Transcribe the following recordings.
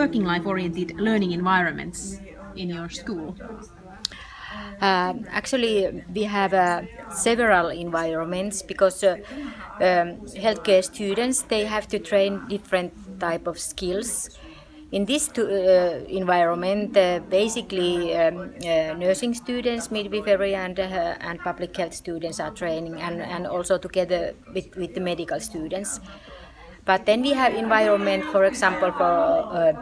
Working life-oriented learning environments in your school? Actually, we have several environments because healthcare students, they have to train different type of skills. In this environment, basically nursing students, midwifery and public health students are training, and also together with the medical students. But then we have environment, for example, for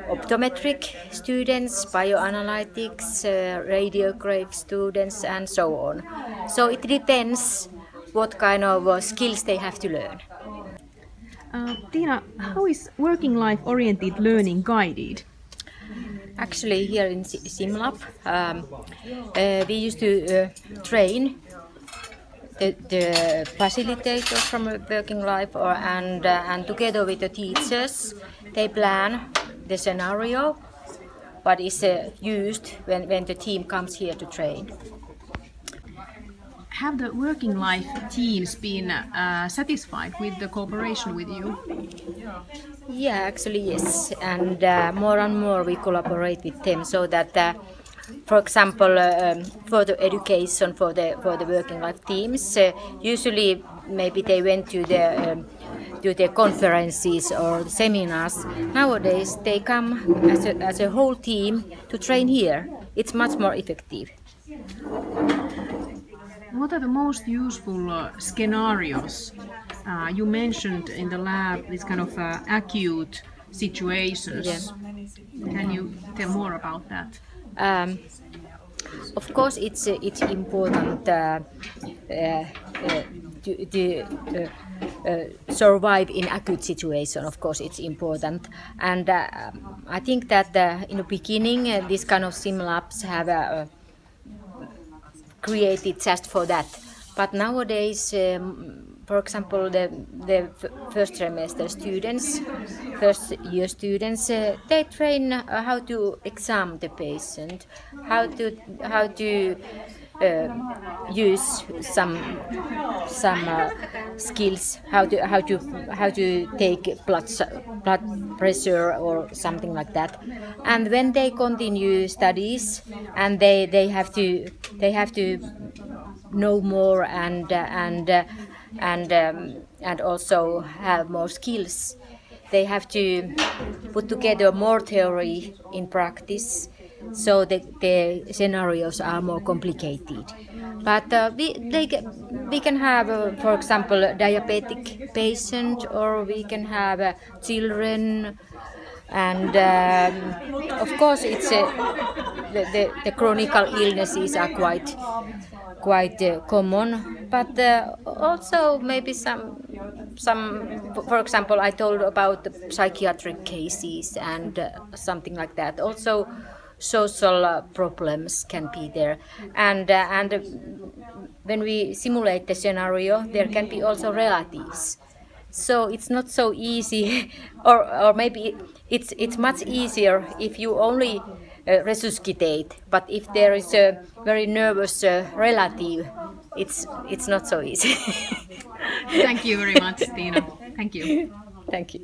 optometric students, bioanalytics, radiograph students, and so on. So it depends what kind of skills they have to learn. Tiina, how is working life-oriented learning guided? Actually, here in SimLab, we used to train the facilitator from working life, and together with the teachers, they plan the scenario what is used when the team comes here to train. Have the working life teams been satisfied with the cooperation with you? Yeah, actually yes, and more and more we collaborate with them so that. For example, for the education for the working life teams, usually maybe they went to the conferences or seminars. Nowadays they come as a whole team to train here. It's much more effective. What are the most useful scenarios? You mentioned in the lab this kind of acute situations. Yeah. Can you tell more about that? Of course, it's important to survive in acute situation. Of course, it's important, and I think that in the beginning, this kind of SimLabs have created just for that. But nowadays, for example, the first semester students, first year students, they train how to examine the patient, how to use some skills, how to take blood pressure or something like that. And when they continue studies, and they have to know more and also have more skills. They have to put together more theory in practice, so the scenarios are more complicated. But we can have, for example, a diabetic patient, or we can have children, and of course it's the chronic illnesses are quite common, but also maybe some, for example, I told about the psychiatric cases and something like that. Also social problems can be there, and when we simulate the scenario, there can be also relatives. So it's not so easy, or maybe it's much easier if you only resuscitate. But if there is a very nervous relative, it's not so easy. Thank you very much, Tiina. Thank you. Thank you.